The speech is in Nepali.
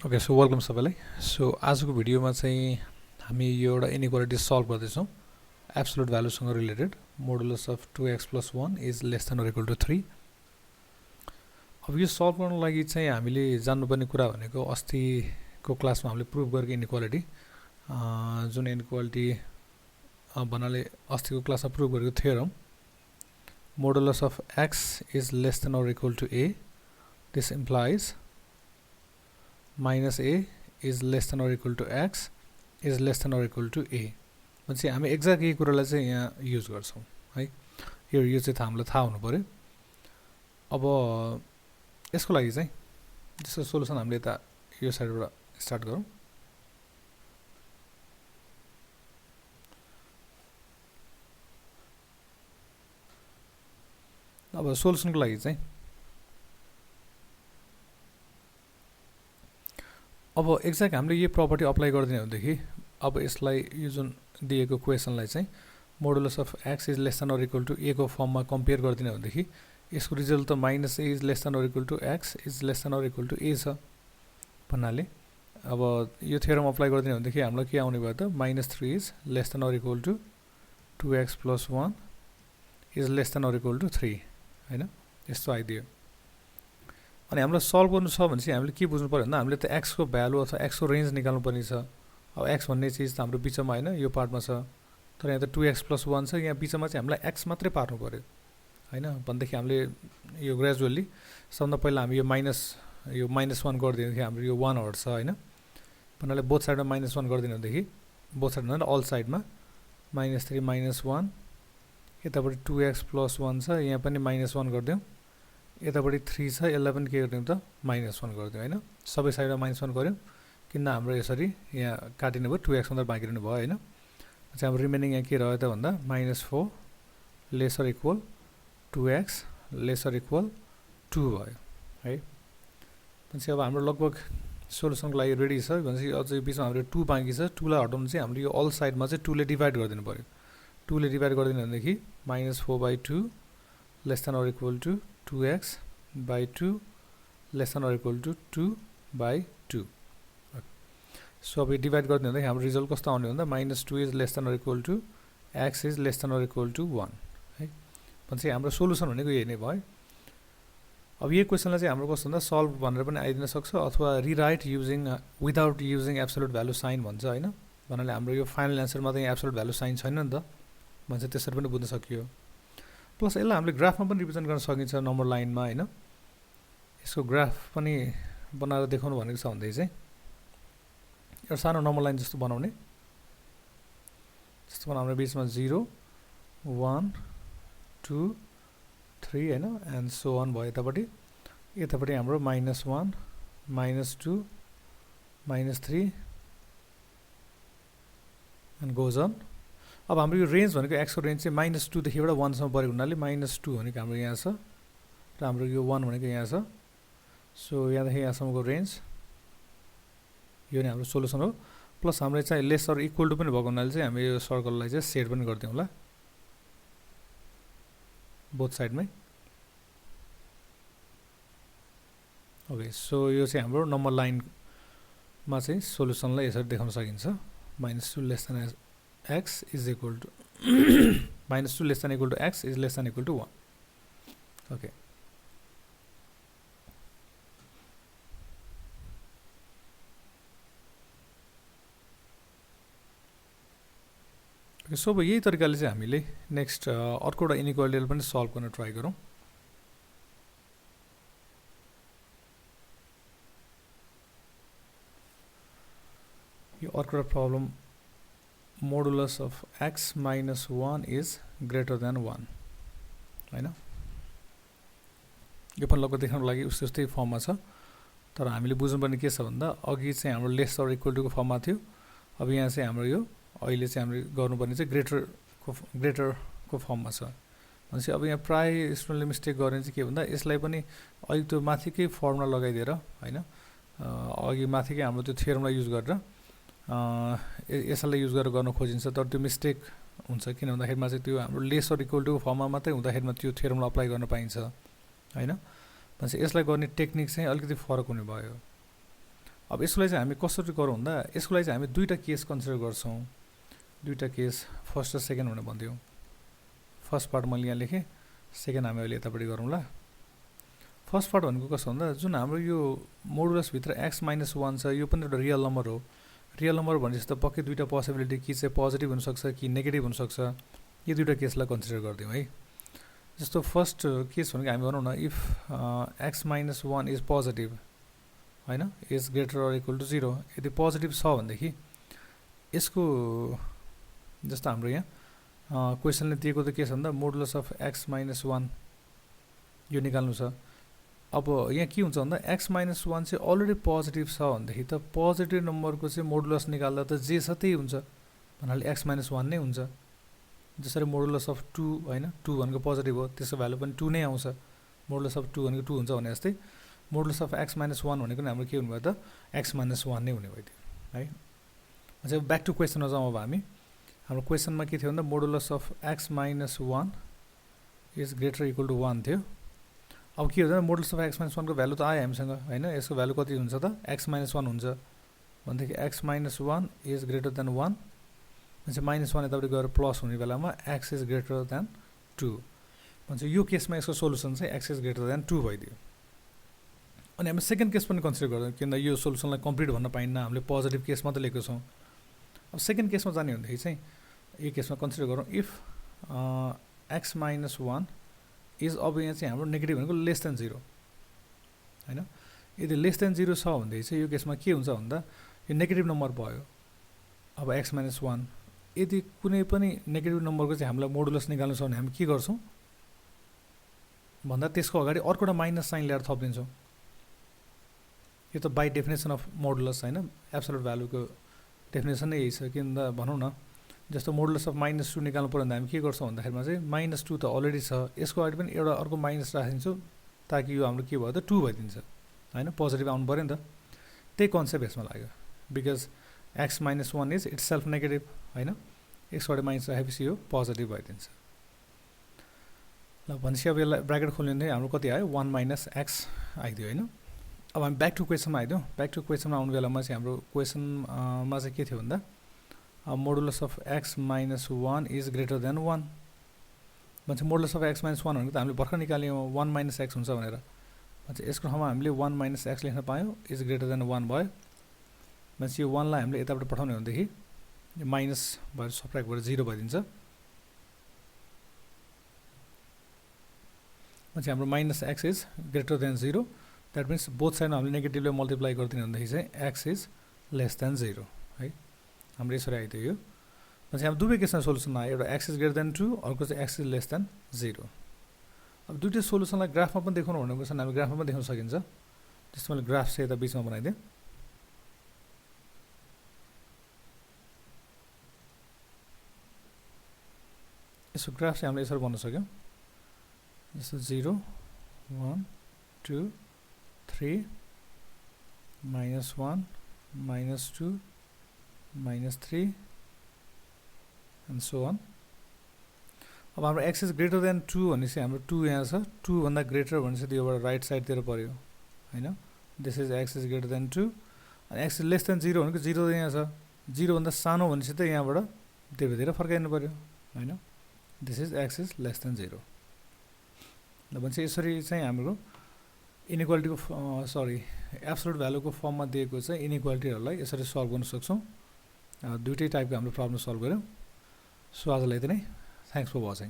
ओके सो वेलकम सबैलाई। सो आजको भिडियोमा चाहिँ हामी यो एउटा इनइक्वालिटी सल्भ गर्दैछौँ एब्सोल्युट भ्यालुसँग related. Modulus of 2x + 1 is less than or equal to 3। अब यो सल्भ गर्नको लागि चाहिँ हामीले जान्नुपर्ने कुरा भनेको अस्तिको क्लासमा हामीले प्रुभ गरेको इनइक्वालिटी, जुन इनइक्वालिटी भन्नाले अस्तिको क्लासमा प्रुभ गरेको theorem modulus of x is less than or equal to a। This implies minus a is less than or equal to x is less than or equal to a। भनेपछि हामी एक्ज्याक्ट यही कुरालाई चाहिँ यहाँ युज गर्छौँ है। यो चाहिँ हामीलाई थाहा हुनु पर्यो। अब यसको लागि चाहिँ जस्तो सोलुसन हामीले यता यो साइडबाट स्टार्ट गरौँ। अब सोलुसनको लागि चाहिँ अब एक्ज्याक्ट हामीले यो प्रपर्टी अप्लाई गरिदिने भनेदेखि अब यसलाई यो जुन दिएको क्वेसनलाई चाहिँ modulus of x is less than or equal to a को फर्ममा कम्पेयर गरिदिने भनेदेखि यसको रिजल्ट त minus a is less than or equal to x is less than or equal to a छ भन्नाले अब यो थ्योरम अप्लाई गरिदिने भनेदेखि हामीलाई के आउने भयो त -3 is less than or equal to 2x + 1 is less than or equal to 3 हैन, यस्तो आइदियो। अनि हामीलाई सल्भ गर्नु छ भने चाहिँ हामीले के बुझ्नु पर्यो भन्दा हामीले त x को भ्यालु अथवा x को रेन्ज निकाल्नु पर्ने छ। अब x भन्ने चिज त हाम्रो बिचमा हैन, यो पार्टमा छ, तर यहाँ त 2x + 1 छ, यहाँ बिचमा चाहिँ हामीलाई x मात्रै पार्नु पर्यो हैन। भनेदेखि हामीले यो ग्रेजुअली सबभन्दा पहिला हामी यो -1 गरिदिएदेखि हाम्रो यो 1 हट्छ हैन। भन्नाले बोथ साइडमा -1 गरिदिनु भनेदेखि बोथ साइड भन्दा अल साइडमा -3 -1, यतापट्टि 2x + 1 छ, यहाँ पनि -1 गरिदिउँ, यतापट्टि 3 छ, यसलाई पनि के गरिदिउँ त -1 गरिदिउँ हैन। सबै साइडमा -1 गर्यौँ किन हाम्रो यसरी यहाँ काटिने भयो, 2x मात्र बाँकी रहनु भयो हैन। चाहिँ हाम्रो रिमेनिङ यहाँ के रह्यो त भन्दा -4 lesser equal 2x lesser equal 2 भयो है। भनेपछि अब हाम्रो लगभग सोलुसनको लागि रेडी छ। भनेपछि अझै बिचमा हाम्रो 2 बाँकी छ, 2 लाई हटाउनु चाहिँ हाम्रो यो अल साइडमा चाहिँ 2 ले डिभाइड गरिदिनु पर्यो। 2 ले डिभाइड गरिदिनु भनेदेखि -4/2 less than or equal to 2x/2 less than or equal to 2/2। So अब डिभाइड गरिदिनु भन्दाखेरि हाम्रो रिजल्ट कस्तो आउने भन्दा -2 is less than or equal to x is less than or equal to 1 है। भनेपछि हाम्रो सोलुसन भनेको यही नै भयो। अब यही क्वेसनलाई चाहिँ हाम्रो कस्तो भन्दा सल्भ भनेर पनि आइदिन सक्छ अथवा rewrite using without using absolute value sign भन्छ हैन। भन्नाले हाम्रो यो फाइनल एन्सरमा त यहाँ एब्सोल्युट भ्यालु साइन छैन नि त, भन्छ त्यसरी पनि बुझ्न सकियो। प्लस यसलाई हामीले ग्राफमा पनि रिप्रेजेन्ट गर्न सकिन्छ नम्बर लाइनमा हैन। यसको ग्राफ पनि बनाएर देखाउनु भनेको छ भन्दै चाहिँ एउटा सानो नम्बर लाइन जस्तो बनाउने, जस्तो बनाउने बिचमा 0 1 2 3 हैन एन्ड सो अन भयो। यतापट्टि हाम्रो -1 -2 -3 एन्ड गोज अन। अब हाम्रो यो रेन्ज भनेको x को रेन्ज चाहिँ -2 देखि एउटा 1 सम्म परेको हुनाले -2 भनेको हाम्रो यहाँ छ र हाम्रो यो 1 भनेको यहाँ छ। सो यहाँदेखि यहाँसम्मको रेन्ज यो नै हाम्रो सोलुसन हो। प्लस हाम्रो चाहिँ लेस अर इक्वल टु पनि भएको हुनाले चाहिँ हामी यो सर्कललाई चाहिँ सेड पनि गरिदिउँ होला बोथ साइडमै। ओके सो यो चाहिँ हाम्रो नम्बर लाइनमा चाहिँ सोलुसनलाई यसरी देखाउन सकिन्छ। -2 less than x is equal to -2 less than equal to x is less than equal to 1. Okay. Okay, so यही तरिकाले चाहिँ हामीले नेक्स्ट अर्को एउटा इनइक्वालिटीलाई पनि सल्भ गर्न ट्राई गरौँ। यो अर्को एउटा problem modulus of x - 1 is greater than 1 हैन। यो पनि लगभग देखाउनको लागि उस्तै फर्ममा छ, तर हामीले बुझ्नुपर्ने के छ भन्दा अघि चाहिँ हाम्रो लेस अर इक्वल टु को फर्ममा थियो। अब यहाँ चाहिँ हाम्रो यो अहिले चाहिँ हामीले गर्नुपर्ने चाहिँ ग्रेटरको फर्ममा छ। भनेपछि अब यहाँ प्राय स्टुडेन्टले मिस्टेक गर्ने चाहिँ के भन्दा यसलाई पनि अघि त्यो माथिकै फर्मुला लगाइदिएर हैन, अघि माथिकै हाम्रो त्यो थ्योरमलाई युज गरेर यसलाई युज गरेर गर्न खोजिन्छ, तर त्यो मिस्टेक हुन्छ। किन भन्दाखेरिमा चाहिँ त्यो हाम्रो लेस अर इक्वल टु फर्ममा मात्रै हुँदाखेरिमा त्यो थ्योरमलाई अप्लाई गर्न पाइन्छ हैन। भनेपछि यसलाई गर्ने टेक्निक चाहिँ अलिकति फरक हुने भयो। अब यसको लागि चाहिँ हामी कसरी गरौँ भन्दा यसको लागि चाहिँ हामी दुईटा केस कन्सिडर गर्छौँ दुईटा केस फर्स्ट र सेकेन्ड भनेर भन्दियौँ फर्स्ट पार्ट मैले यहाँ लेखेँ सेकेन्ड हामी अहिले यतापट्टि गरौँला फर्स्ट पार्ट भनेको कस्तो भन्दा जुन हाम्रो यो मोडुलसभित्र x - 1 छ यो पनि एउटा रियल नम्बर हो रियल नम्बर भनेपछि त पक्कै दुईटा पोसिबिलिटी कि चाहिँ पोजिटिभ हुनसक्छ कि नेगेटिभ हुनसक्छ यो दुईटा केसलाई कन्सिडर गरिदिउँ है जस्तो फर्स्ट केस भनेको हामी भनौँ न इफ x - 1 इज पोजिटिभ होइन is greater or equal to 0 यदि पोजिटिभ छ भनेदेखि यसको जस्तो हाम्रो यहाँ क्वेसनले दिएको त के छ भन्दा मोडुलस अफ x - 1 यो निकाल्नु छ अब यहाँ के हुन्छ भन्दा x - 1 चाहिँ अलरेडी पोजिटिभ छ भनेदेखि त पोजिटिभ नम्बरको चाहिँ मोडुलस निकाल्दा त जे छ त्यही हुन्छ भन्नाले x - 1 नै हुन्छ जसरी मोडुलस अफ 2 होइन 2 भनेको पोजिटिभ हो त्यसको भ्यालु पनि 2 नै आउँछ मोडुलस अफ 2 भनेको 2 हुन्छ भने जस्तै मोडुलस अफ x - 1 भनेको नि हाम्रो के हुनुभयो त x - 1 नै हुने भयो है अच्छा ब्याक टु क्वेसनमा जाउँ अब हाम्रो क्वेसनमा के थियो भन्दा modulus of x - 1 is greater equal to 1 थियो अब के हुन्छ मोडुलस अफ x - 1 को भ्यालु त आयो हामीसँग होइन यसको भ्यालु कति हुन्छ त x - 1 हुन्छ भनेदेखि x - 1 इज ग्रेटर देन 1 भनेपछि -1 यतापट्टि गएर प्लस हुने बेलामा x इज ग्रेटर देन 2 भन्छ यो केसमा यसको सोलुसन चाहिँ x इज ग्रेटर देन 2 भइदियो अनि हामी सेकेन्ड केस पनि कन्सिडर गर्छौँ किन यो सोलुसनलाई कम्प्लिट भन्न पाइन्न हामीले पोजिटिभ केस मात्रै लिएको छौँ अब सेकेन्ड केसमा जाने भनेदेखि चाहिँ यो केसमा कन्सिडर गरौँ इफ x - 1 इज अब यहाँ चाहिँ हाम्रो नेगेटिभ भनेको लेस देन 0 होइन यदि लेस देन 0 छ भनेदेखि चाहिँ यो केसमा के हुन्छ भन्दा यो नेगेटिभ नम्बर भयो अब x - 1 यदि कुनै पनि नेगेटिभ नम्बरको चाहिँ हामीलाई मोडुलस निकाल्नु छ भने हामी के गर्छौँ भन्दा त्यसको अगाडि अर्को एउटा माइनस साइन ल्याएर थपिदिन्छौँ यो त बाई डेफिनेसन अफ मोडुलस होइन एब्सोल्युट भ्यालुको डेफिनेसन नै यही छ किन त भनौँ न जस्तो मोडुलस अफ -2 निकाल्नु पऱ्यो भने हामी के गर्छौँ भन्दाखेरिमा चाहिँ -2 त अलरेडी छ यसको अगाडि पनि एउटा अर्को माइनस राखिदिन्छौँ ताकि यो हाम्रो के भयो त 2 भइदिन्छ होइन पोजिटिभ आउनु पऱ्यो नि त त्यही कन्सेप्ट यसमा लाग्यो because x - 1 is it's self negative होइन यसको अगाडि माइनस राखेपछि यो पोजिटिभ भइदिन्छ ल भनेपछि अब यसलाई ब्राकेट खोल्ने हाम्रो कति आयो 1 - x आइदियो होइन अब हामी ब्याक टु क्वेसनमा आइदिउँ ब्याक टु क्वेसनमा आउने बेलामा चाहिँ हाम्रो क्वेसनमा चाहिँ के थियो भन्दा modulus of x - 1 is greater than 1 भन्छ मोडुलस अफ x - 1 भनेको त हामीले भर्खर निकाल्यौँ 1 - x हुन्छ भनेर भन्छ यसको ठाउँमा हामीले 1 - x लेख्न पायौँ इज ग्रेटर देन 1 भयो भनेपछि यो 1 लाई हामीले यताबाट पठाउने भनेदेखि यो माइनस भएर सब्ट्र्याक्ट भएर 0 भइदिन्छ भनेपछि हाम्रो -x is greater than 0 that means both साइडमा हामीले नेगेटिभले मल्टिप्लाई गरिदिने भनेदेखि चाहिँ x इज लेस देन 0 है हाम्रो यसरी आइदियो यो भनेपछि हाम्रो दुवै केसमा सोल्युसन आयो एउटा x इज ग्रेटर देन 2 अर्को चाहिँ x इज लेस देन 0 अब दुईटै सोल्युसनलाई ग्राफमा पनि देखाउनु भनेको छ हामी ग्राफमा पनि देखाउन सकिन्छ जस्तो मैले ग्राफ चाहिँ यता बिचमा बनाइदिएँ यसको ग्राफ चाहिँ हामीले यसरी बनाउन सक्यौँ जस्तो 0 1 2 3 -1 -2 -3 and so on अब हाम्रो x इज ग्रेटर देन 2 भनेपछि हाम्रो 2 यहाँ छ 2 भन्दा ग्रेटर भनेपछि योबाट राइट साइडतिर पर्यो होइन this is x is greater than 2 अनि x इज लेस देन 0 भनेको 0 त यहाँ छ 0 भन्दा सानो भनेपछि त यहाँबाट धेरैतिर फर्काइनु पर्यो होइन this is x is less then 0 ल भनेपछि यसरी चाहिँ हाम्रो इनइक्वालिटीको एब्सोल्युट भ्यालुको फर्ममा दिएको चाहिँ इनइक्वालिटीहरूलाई यसरी सल्भ गर्न सक्छौँ दुईटै टाइपको हाम्रो प्रब्लम सल्भ गऱ्यौँ सो आजलाई यति नै थ्याङ्क्स फर वाचिङ